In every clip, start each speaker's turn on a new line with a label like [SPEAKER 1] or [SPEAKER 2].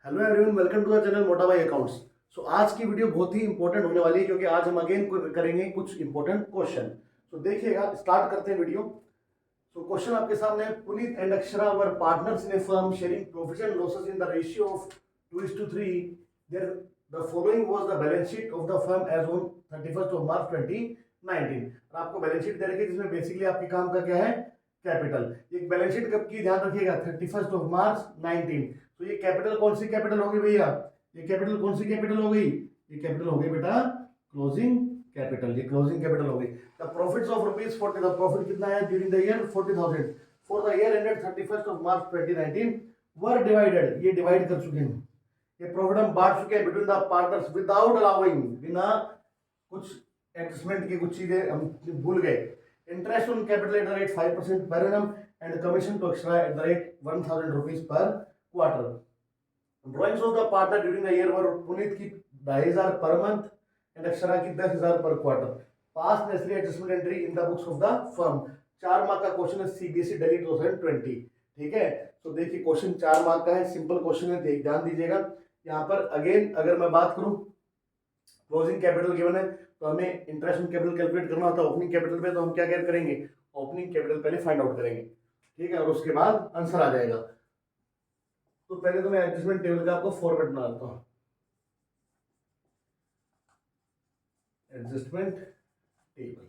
[SPEAKER 1] Hello everyone, welcome to the channel Mota Bhai accounts. आज की video बहुत ही इंपॉर्टेंट होने वाली है क्योंकि आज हम अगेन करेंगे कुछ इंपॉर्टेंट क्वेश्चन। देखिएगा, स्टार्ट करते हैं वीडियो। क्वेश्चन आपके सामने है, Puneet and Akshara were partners in a firm sharing profits and losses in the ratio of 2:3। There the following was the balance sheet of the firm as on 31st of March 2019। और आपको balance sheet दे रखी है जिसमें basically आपके काम का क्या है, कैपिटल। एक बैलेंस शीट कब की, ध्यान रखिएगा, 31st ऑफ मार्च 19। तो ये कैपिटल कौन सी कैपिटल होगी भैया, ये कैपिटल कौन सी कैपिटल हो गई, ये कैपिटल हो गई बेटा क्लोजिंग कैपिटल। ये क्लोजिंग कैपिटल हो गई। The profits of rupees 40, the profit कितना है during the year 40,000 for the year ended 31st of March 2019 were divided. ये डिवाइड कर चुके हैं, ये प्रॉफिट हम बांट चुके हैं between the partners without allowing, बिना कुछ एडजस्टमेंट की कुछ चीजें हम भूल गए। Interest on capital at the rate 5% per annum and commission to extra at the rate 1,000 rupees per quarter. Drawings of the partner during the year were Puneet की 2,500 per month and Akshara की 10,000 per quarter. Past necessary adjustment entry in the books of the firm. 4 mark का question है, CBSE Delhi 2020। ठीक है, तो देखिए question 4 mark का है, सिंपल क्वेश्चन है, ध्यान दीजिएगा। यहाँ पर अगेन अगर मैं बात करूं, क्लोजिंग कैपिटल गिवन है तो हमें इंटरेस्ट ऑन कैपिटल कैलकुलेट करना होता है ओपनिंग कैपिटल पे। तो हम क्या करेंगे, ओपनिंग कैपिटल पहले फाइंड आउट करेंगे, ठीक है, और उसके बाद आंसर आ जाएगा। तो पहले तो मैं एडजस्टमेंट टेबल का आपको फॉर्मेट बना देता हूं। एडजस्टमेंट टेबल,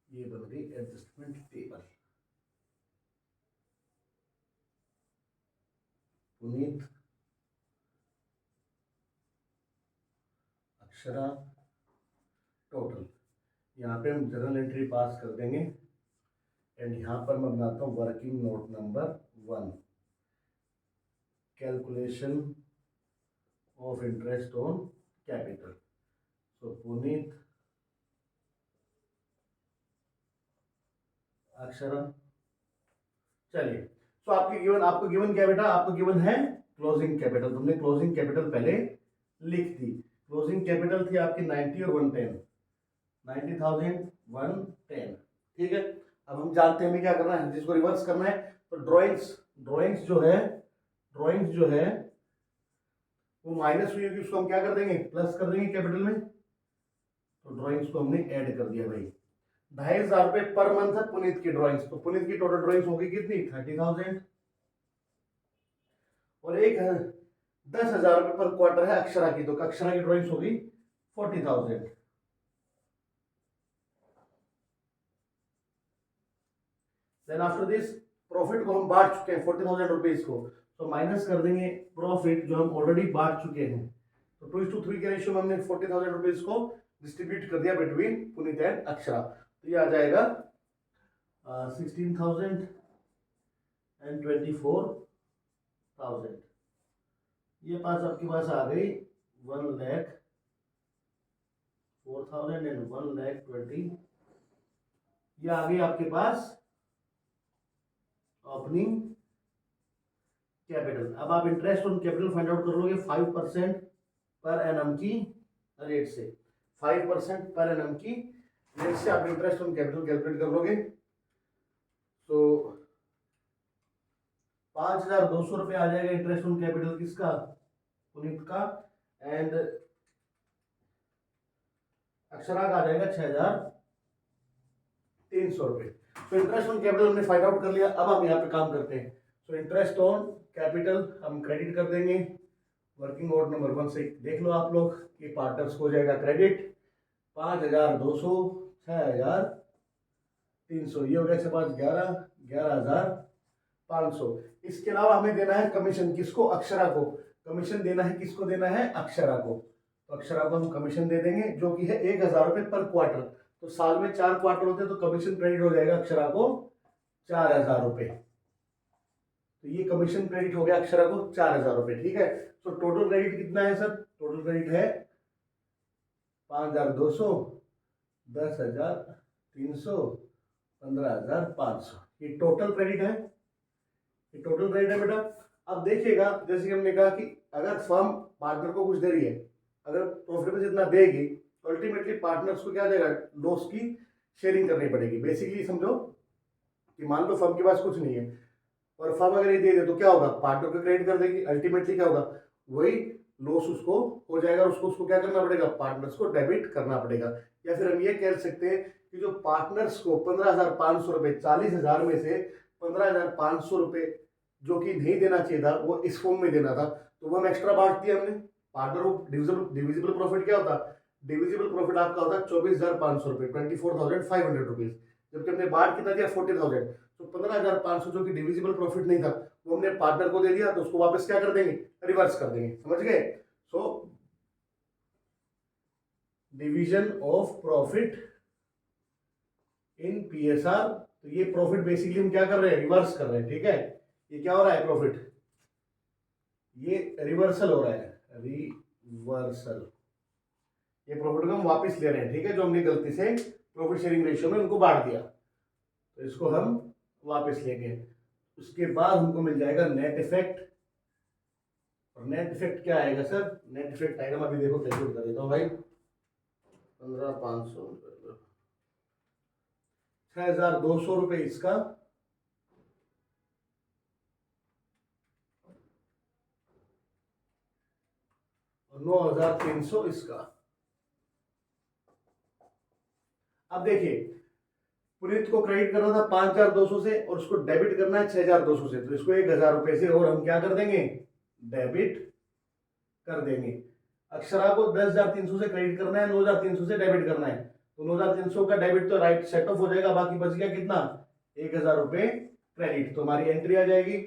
[SPEAKER 1] ये बन गई adjustment table. Puneet, Akshara, total. यहाँ पे हम जर्नल एंट्री पास कर देंगे एंड यहाँ पर मैं बनाता हूँ working note number 1, calculation of interest on capital. तो पुनीत, अक्षरा, चलिए। तो आपको गिवन क्या बेटा, आपको गिवन है क्लोजिंग कैपिटल। तुमने क्लोजिंग कैपिटल पहले लिख दी। क्लोजिंग कैपिटल थी आपकी 90 और 110, 90,110। ठीक है, अब हम जानते हैं हमें क्या करना है, जिसको रिवर्स करना है। तो ड्राइंग्स जो है वो माइनस हुई होगी, उसको हम क्या कर देंगे, प्लस कर देंगे कैपिटल में। तो ड्राइंग्स को हमने ऐड कर दिया भाई। 2,500 रुपए पर मंथ है पुनीत की ड्राइंग्स। तो पुनीत की टोटल ड्राइंग्स होगी कितनी, 30,000। और एक 10,000 रुपए पर क्वार्टर है अक्षरा की, तो अक्षरा की ड्राइंग्स होगी 40,000। देन आफ्टर दिस प्रॉफिट को हम बांट चुके हैं 40,000 रुपीज को, तो माइनस कर देंगे प्रॉफिट जो हम ऑलरेडी बांट चुके हैं। तो 2:3 के रेशियो में हमने 40,000 रुपीज को डिस्ट्रीब्यूट कर दिया बिटवीन पुनीत एंड अक्षरा। तो ये आ जाएगा 16,000 एंड 24,000। ये पास आपके पास आ गई 1,04,000 एंड 1,20,000। ये आ गई आपके पास ओपनिंग कैपिटल। अब आप interest on capital find out कर लोगे 5% पर एनम की रेट से। 5% पर एनम की रेट से आप इंटरेस्ट ऑन कैपिटल कैलकुलेट कर लोगे। तो 5,200 रुपये आ जाएगा इंटरेस्ट ऑन कैपिटल किसका, पुनीत का, एंड अक्षरा का आ जाएगा 6,300 रुपये। तो इंटरेस्ट ऑन कैपिटल हमने फाइंड आउट कर लिया। अब हम यहाँ पे काम करते हैं। तो इंटरेस्ट ऑन कैपिटल हम क्रेडिट कर देंगे वर्किंग नोट नंबर 1 से। देख लो आप लोग कि पार्टनर्स को हो जाएगा क्रेडिट 5,200, 6,300, ये हो गया 11,000, 11,500। इसके अलावा हमें देना है कमीशन, किसको, अक्षरा को। कमीशन देना है किसको, देना है अक्षरा को। तो अक्षरा को हम कमीशन दे देंगे जो कि है 1,000 रुपये पर क्वार्टर। तो साल में 4 क्वार्टर होते हैं तो कमीशन क्रेडिट हो जाएगा अक्षरा को 4,000 रुपये। तो ये कमीशन क्रेडिट हो गया अक्षरा को 4,000 रुपये। ठीक है, तो टोटल क्रेडिट कितना है सर, टोटल क्रेडिट है 5,200, 10,300, 15,500। ये टोटल क्रेडिट है, ये टोटल क्रेडिट है बेटा। अब देखिएगा, जैसे कि हमने कहा कि अगर फर्म पार्टनर को कुछ दे रही है, अगर प्रॉफिट में जितना देगी तो अल्टीमेटली पार्टनर्स को क्या देगा, लॉस की शेयरिंग करनी पड़ेगी। बेसिकली समझो कि मान लो फर्म के पास कुछ नहीं है, और फर्म अगर ये दे दे तो क्या होगा, पार्टनर को क्रेडिट कर देगी, अल्टीमेटली क्या होगा, वही लॉस उसको हो जाएगा और उसको उसको क्या करना पड़ेगा, पार्टनर्स को डेबिट करना पड़ेगा। या फिर हम ये कह सकते हैं कि जो पार्टनर्स को 15,500 रुपये, 40,000 में से 15,500 रुपये जो कि नहीं देना चाहिए था वो इस फॉर्म में देना था, तो वो हम एक्स्ट्रा बांट दिया हमने। पार्टनर को डिविजिबल प्रॉफिट क्या होता, डिविजिबल प्रॉफिट आपका होता है 24,500 रुपये, 24,500 रुपीज, जबकि हमने बांट कितना दिया 40,000। तो 15,500 जो कि डिविजिबल प्रॉफिट नहीं था वो हमने पार्टनर को दे दिया, तो उसको वापस क्या कर देंगे, रिवर्स कर देंगे, समझ गए। So division of profit in PSR, तो ये प्रॉफिट बेसिकली हम क्या कर रहे हैं, रिवर्स कर रहे हैं, ठीक है। ये क्या हो रहा है प्रॉफिट, ये रिवर्सल हो रहा है, रिवर्सल, ये प्रॉफिट को हम वापस ले रहे हैं, ठीक है, जो हमने गलती से प्रॉफिट शेयरिंग रेशियो में उनको बांट दिया, तो इसको हम वापस लेंगे। उसके बाद हमको मिल जाएगा नेट इफेक्ट, और नेट इफेक्ट क्या आएगा सर, नेट इफेक्ट आएगा, मैं अभी देखो कैलकुलेट कर देता हूँ भाई, 15,500 6,200 रुपये इसका, और 9,300 इसका। अब देखिए पुनीत को क्रेडिट करना था 5,200 से और उसको डेबिट करना है 6,200 से, तो इसको 1,000 रुपये से और हम क्या कर देंगे, डेबिट कर देंगे। अक्षरा को 10,300 से क्रेडिट करना है, 9,300 से डेबिट करना है, तो 9,300 का डेबिट तो राइट सेट ऑफ हो जाएगा, बाकी बच गया कितना, 1,000 रुपये क्रेडिट, तो हमारी एंट्री आ जाएगी,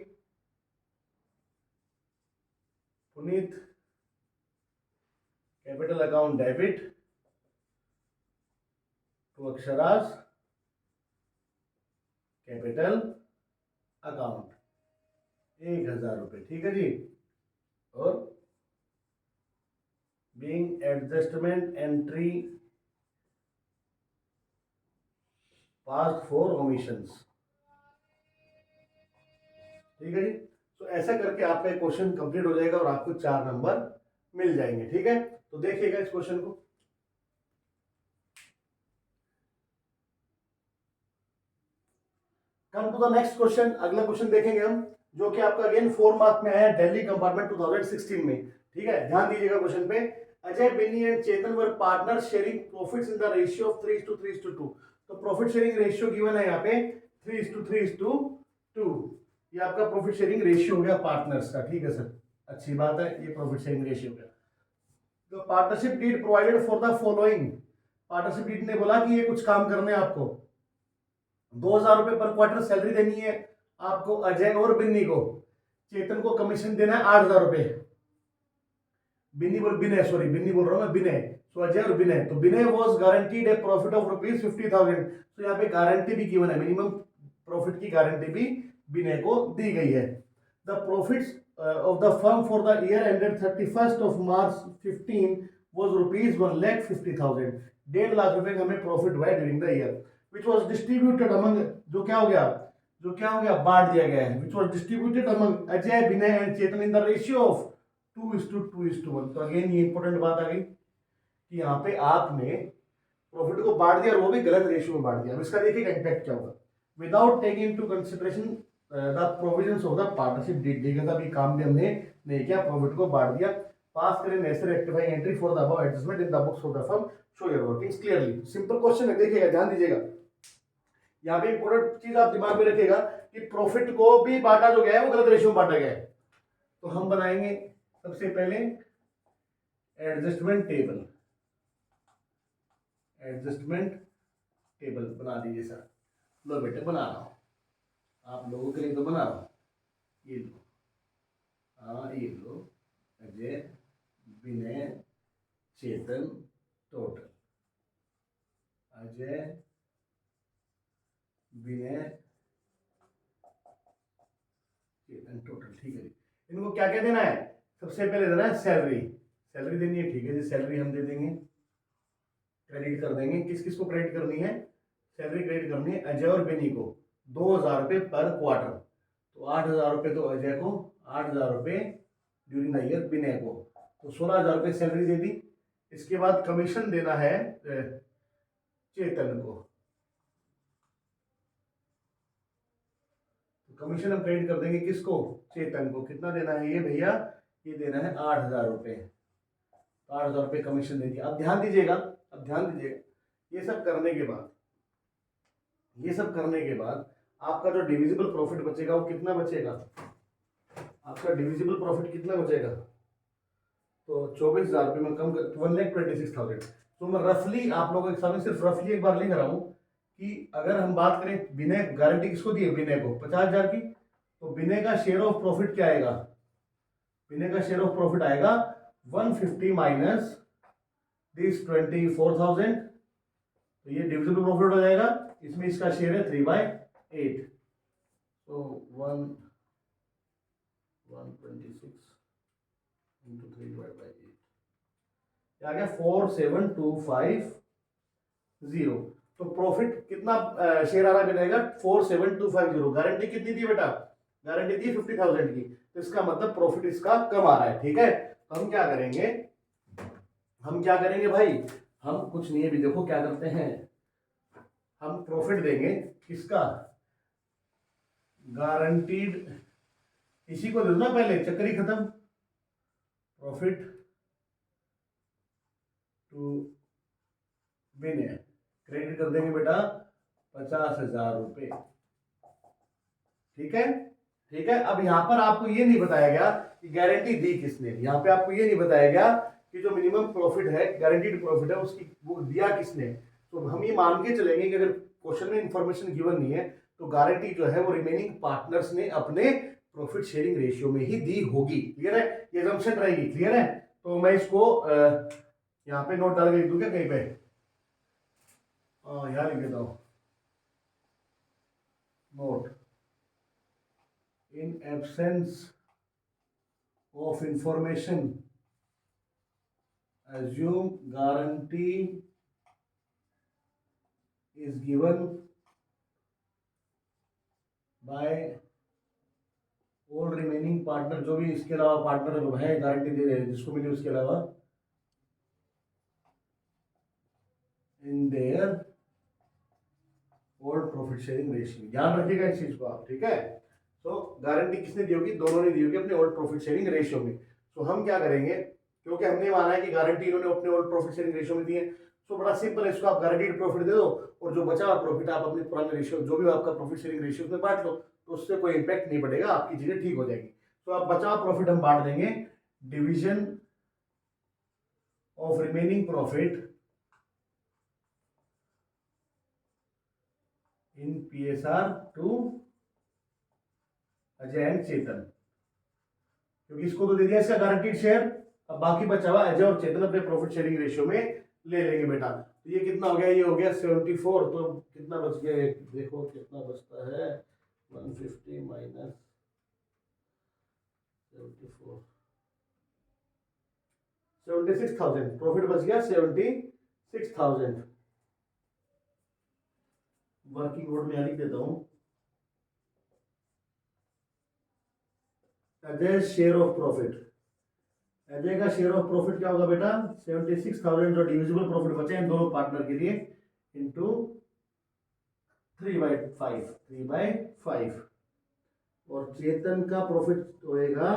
[SPEAKER 1] Puneet capital account debit to Akshara's capital account 1,000 रुपये, ठीक है जी। और being adjustment entry passed for omissions, ठीक है जी। तो ऐसा करके आपका क्वेश्चन कंप्लीट हो जाएगा और आपको 4 नंबर मिल जाएंगे, ठीक है। तो देखिएगा इस क्वेश्चन को, come to the next question, अगला क्वेश्चन देखेंगे हम, जो कि आपका अगेन 4 मार्क में है, दिल्ली कंपार्टमेंट 2016 में, ठीक है। ध्यान दीजिएगा क्वेश्चन पे, Ajay, Binny and Chetan were partner sharing profits in the ratio of 3:3:2, तो प्रॉफिट शेयरिंग रेशियो गिवन है यहाँ पे 3:3:2, ये आपका प्रॉफिट शेयरिंग रेशियो हो गया पार्टनर्स का, ठीक है सर, अच्छी बात है, ये प्रॉफिट शेयरिंग रेशियो का। तो partnership deed provided for the following, partnership deed ने बोला कि ये कुछ काम करने हैं आपको, 2,000 रुपए पर क्वार्टर सैलरी देनी है आपको अजय और बिन्नी को, चेतन को कमीशन देना है 8,000 रुपए, बिन्नी बोल रहा हूं मैं, विनय, सो अजय और विनय, तो Vinay was guaranteed a profit of ₹50,000, तो यहाँ पे गारंटी भी गिवन है, मिनिमम प्रॉफिट की गारंटी भी विनय को दी गई है। The profits of the firm for the year ended 31st of March 15 was ₹1,50,000, 1.5 lakh रुपए का हमें प्रॉफिट हुआ है during the year, which was distributed among, जो क्या हो गया बांट दिया गया है, which was distributed among Ajay, Vinay and Chetan in the ratio of 2:2:1। तो अगेन ये इंपॉर्टेंट बात आ गई कि यहाँ पे आपने प्रॉफिट को बांट दिया और वो भी गलत रेशियो में बांट दिया। अब इसका देखिए इम्पैक्ट क्या होगा, without taking into consideration the provisions of the partnership deed, देखा था अभी काम भी हमने नहीं किया, प्रॉफिट को बांट दिया, पास करें necessary rectifying entry for the above adjustment in the books of the firm, show your workings clearly. Simple question है, देखिएगा ध्यान दीजिएगा, यहाँ पे इंपॉर्टेंट चीज आप दिमाग में रखिएगा कि प्रॉफिट को भी बांटा जो गया है वो गलत रेशियो में बांटा गया है, तो हम बनाएंगे सबसे पहले एडजस्टमेंट टेबल बना दीजिए सर, लो बेटे बना रहा हूँ, आप लोगों के लिए तो बना रहा हूँ, ये लो, हाँ ये लो, अजय, विनय, चेतन, टोटल, अजय, विनय, चेतन, टोटल, ठीक है जी। इनको क्या क्या देना है, सबसे पहले देना है सैलरी देनी है, ठीक है जी, सैलरी हम दे देंगे, क्रेडिट कर देंगे, किस किस को क्रेडिट करनी है, सैलरी क्रेडिट करनी है अजय और बेनी को 2,000 रुपये पर क्वार्टर, तो 8,000 रुपये तो अजय को, 8,000 रुपये ड्यूरिंग द ईयर विनय को, तो 16,000 रुपये सैलरी दे दी। इसके बाद कमीशन देना है चेतन को, तो कमीशन हम क्रेडिट कर देंगे किसको, चेतन को। कितना देना है ये भैया, ये देना है 8,000 रुपये। 8,000 रुपये कमीशन दे दिया। अब ध्यान दीजिएगा, अब ध्यान दीजिएगा, ये सब करने के बाद, ये सब करने के बाद आपका जो डिविजिबल प्रॉफिट बचेगा वो कितना बचेगा, आपका डिविजिबल प्रॉफिट कितना बचेगा, तो 24,000 रुपये में कम कर 1,26,000। तो मैं रफली आप लोगों के सामने सिर्फ रफली एक बार लिख रहा हूँ कि अगर हम बात करें विनय, गारंटी किसको दी है, विनय को 50,000 की, तो विनय का शेयर ऑफ प्रॉफिट क्या आएगा, विनय का शेयर ऑफ प्रॉफिट आएगा 150 माइनस दिस 24,000, तो ये डिविजिबल प्रॉफिट हो जाएगा। इसमें इसका शेयर है 3/8, तो 126 इंटू 3/8 आ गया 47,250। तो प्रॉफिट कितना शेयर आ रहा है विनय का, 47,250। गारंटी कितनी थी बेटा, गारंटी थी 50,000 की, तो इसका मतलब प्रॉफिट इसका कम आ रहा है। ठीक है, तो हम क्या करेंगे, हम क्या करेंगे भाई, हम कुछ नहीं है भी, देखो क्या करते हैं, हम प्रॉफिट देंगे किसका, गारंटीड, इसी को दे दो ना पहले, चक्कर ही खत्म। प्रॉफिट टू विनय क्रेडिट कर देंगे बेटा 50,000 रुपये। ठीक है, ठीक है। अब यहां पर आपको ये नहीं बताया गया कि गारंटी दी किसने, यहां पे आपको ये नहीं बताया गया कि जो मिनिमम प्रॉफिट है, गारंटीड प्रॉफिट है, उसकी वो दिया किसने। तो हम ये मान के चलेंगे कि अगर क्वेश्चन में इंफॉर्मेशन गिवन नहीं है तो गारंटी जो है वो रिमेनिंग पार्टनर्स ने अपने प्रॉफिट शेयरिंग रेशियो में ही दी होगी। क्लियर है, ये असम्पशन रहेगी। क्लियर है, तो मैं इसको यहाँ पे नोट डाल के लिख दूं क्या कहीं पे, यहाँ लिख देता हूं, note in absence of information assume guarantee is given by all remaining partner, जो भी इसके अलावा पार्टनर जो है गारंटी दे रहे हैं जिसको मिले उसके अलावा, in their all profit sharing ratio। ध्यान रखिएगा इस चीज को आप। ठीक है, तो गारंटी किसने दी होगी, दोनों ने दी होगी अपने ओल्ड प्रॉफिट शेयरिंग रेशियो में। तो हम क्या करेंगे, क्योंकि हमने माना है कि गारंटी इन्होंने अपने ओल्ड प्रॉफिट शेयरिंग रेशियो में दी है, तो बड़ा सिंपल है, इसको आप गारंटीड प्रॉफिट दे दो और जो बचा हुआ प्रॉफिट आप अपने पुराने रेशियो, जो भी आपका प्रॉफिट शेयरिंग रेशियो में बांट लो, तो उससे कोई इंपैक्ट नहीं पड़ेगा, आपकी चीजें ठीक हो जाएगी। तो आप बचा हुआ प्रॉफिट हम बांट देंगे, division of remaining profit in PSR to Ajay and Chetan, क्योंकि इसको तो दे दिया इसका गारंटीड शेयर। अब बाकी बचा हुआ अजय और चेतन अपने प्रॉफिट शेयरिंग रेशियो में ले लेंगे बेटा। तो ये कितना हो गया, ये हो गया 74। तो कितना बच गया, देखो कितना बचता है, 150 माइनस 74, 76,000 प्रॉफिट बच गया, 76,000। वर्किंग नोट में लिख देता हूं, Ajay share of profit, Ajay का शेयर ऑफ प्रॉफिट क्या होगा बेटा, 76,000 जो डिविजिबल प्रॉफिट बचे इन दोनों पार्टनर के लिए, इंटू 3/5, और चेतन का प्रॉफिट होएगा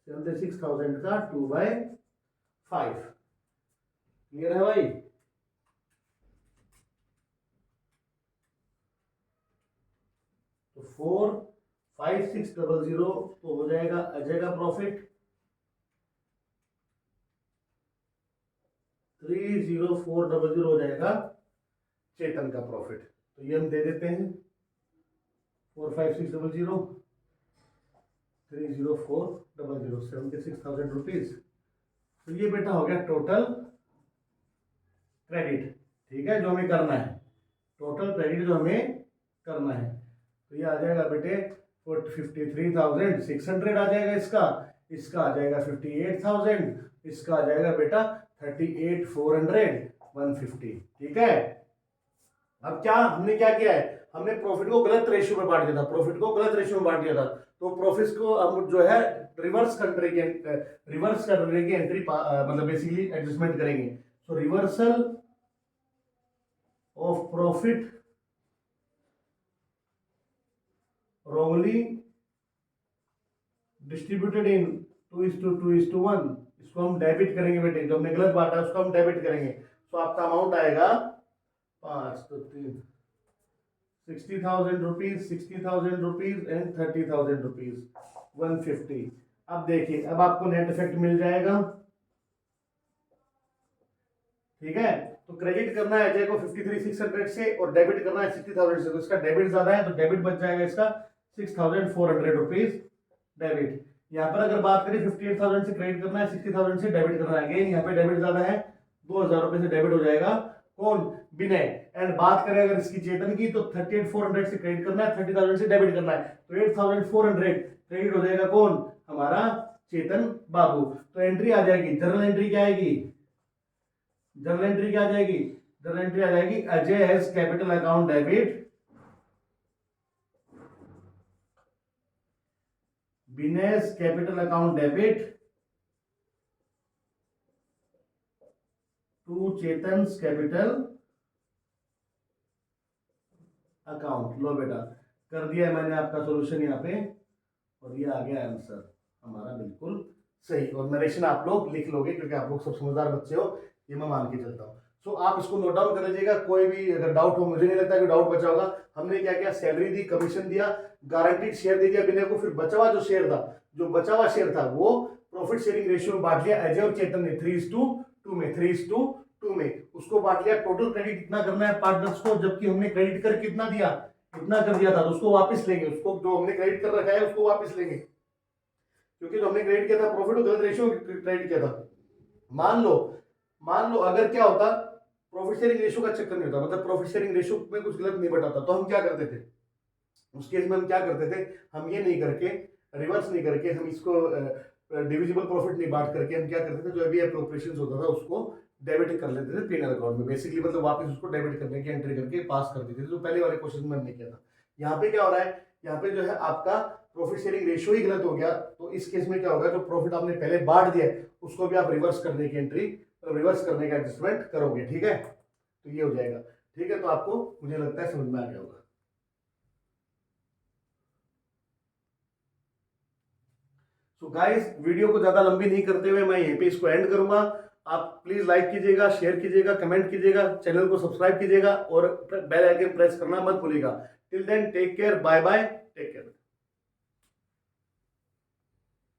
[SPEAKER 1] 76,000 का 2/5। क्लियर है भाई, तो 45600 तो हो जाएगा अजय का प्रॉफिट, 30400 हो जाएगा चेतन का प्रॉफिट। तो ये हम दे देते हैं 45600 30400 76,000 रुपीज। तो ये बेटा हो गया टोटल क्रेडिट। ठीक है, जो हमें करना है, टोटल क्रेडिट जो हमें करना है, तो ये आ जाएगा बेटे 53,600 आ जाएगा इसका, इसका आ जाएगा 58,000, इसका आ जाएगा बेटा 38,400 150। ठीक है, अब क्या हमने क्या किया है, हमने प्रॉफिट को गलत रेशियो में बांट दिया था, प्रॉफिट को गलत रेशियो में बांट दिया था, तो प्रॉफिट को हम जो है रिवर्स करने की एंट्री मतलब बेसिकली एडजस्टमेंट करेंगे। So reversal of profit wrongly distributed in 2:2:1, इसको हम डेबिट करेंगे बेटे, जो हमने गलत बांटा है उसको हम डेबिट करेंगे। तो आपका अमाउंट आएगा 5 तो 3 60,000 रुपीज, 60,000 रुपीज एंड 30,000 रुपीज 150। अब देखिए, अब आपको नेट इफेक्ट मिल जाएगा, ठीक है। तो क्रेडिट करना है अजय को 53,600 से और डेबिट करना है 60,000 से, तो इसका डेबिट ज्यादा है तो डेबिट बच जाएगा इसका 6,400 रुपीज डेबिट। यहाँ पर अगर बात करें 58,000 से क्रेडिट करना है, 60,000 से डेबिट करना है, अगेन यहाँ पे डेबिट ज्यादा है, 2,000 रुपए से डेबिट हो जाएगा कौन, विनय। एंड बात करें अगर इसकी चेतन की तो 38,400 से क्रेडिट करना है, 30,000 से डेबिट करना है, तो 8,400 क्रेडिट हो जाएगा कौन, हमारा चेतन बाबू। तो एंट्री आ जाएगी, जर्नल एंट्री क्या आएगी, जर्नल एंट्री क्या आ जाएगी, जर्नल एंट्री आ जाएगी Ajay has capital account debit, Vinesh capital account debit to Chetan's capital account. लो बेटा, कर दिया है मैंने आपका सॉल्यूशन यहाँ पे, और ये आ गया आंसर हमारा बिल्कुल सही। और नरेशन आप लोग लिख लोगे क्योंकि आप लोग सब समझदार बच्चे हो, ये मैं मान के चलता हूँ। सो आप इसको नोट डाउन कर लीजिएगा, कोई भी अगर डाउट हो, मुझे नहीं लगता कि डाउट बचा होगा। हमने क्या किया, सैलरी दी, कमीशन दिया, गारंटीड शेयर दे दिया विनय को, फिर बचा हुआ जो शेयर था, जो बचा हुआ शेयर था वो प्रॉफिट शेयरिंग रेशियो में बांट लिया अजय और चेतन ने 3:2 में, 3:2 में उसको बांट लिया। टोटल क्रेडिट कितना करना है पार्टनर्स को, जबकि हमने क्रेडिट कर कितना दिया, इतना कर दिया था, तो उसको वापस लेंगे, उसको जो हमने क्रेडिट कर रखा है उसको वापस लेंगे, क्योंकि जो हमने क्रेडिट किया था प्रॉफिट और गलत रेशियो क्रेडिट किया था। मान लो अगर क्या होता, प्रॉफिट शेयरिंग रेशियो का चक्कर नहीं होता, मतलब प्रॉफिट शेयरिंग रेशियो में कुछ गलत नहीं बटाता, तो हम क्या करते थे उस केस में, हम क्या करते थे, हम ये नहीं करके, रिवर्स नहीं करके, हम इसको डिविजिबल प्रॉफिट नहीं बांट करके, हम क्या करते थे, जो अभी अप्रोप्रिएशन होता था उसको डेबिट कर लेते थे पीएनएल अकाउंट में, बेसिकली मतलब वापस उसको डेबिट करने की एंट्री करके पास कर देते थे, जो पहले वाले क्वेश्चन में हमने किया था। यहाँ पे क्या हो रहा है, यहाँ पे जो है आपका प्रॉफिट शेयरिंग रेशियो ही गलत हो गया, तो इस केस में क्या होगा, जो प्रॉफिट आपने पहले बांट दिया है उसको भी आप रिवर्स करने की एंट्री, रिवर्स करने का एडजस्टमेंट करोगे, ठीक है। तो ये हो जाएगा, ठीक है। तो आपको मुझे लगता है समझ में आ गया होगा। सो गाइस, वीडियो को ज्यादा लंबी नहीं करते हुए मैं यहीं पे इसको एंड करूंगा। आप प्लीज लाइक कीजिएगा, शेयर कीजिएगा, कमेंट कीजिएगा, चैनल को सब्सक्राइब कीजिएगा और बेल आइकन प्रेस करना मत भूलिएगा। Till then take care, bye bye, take care.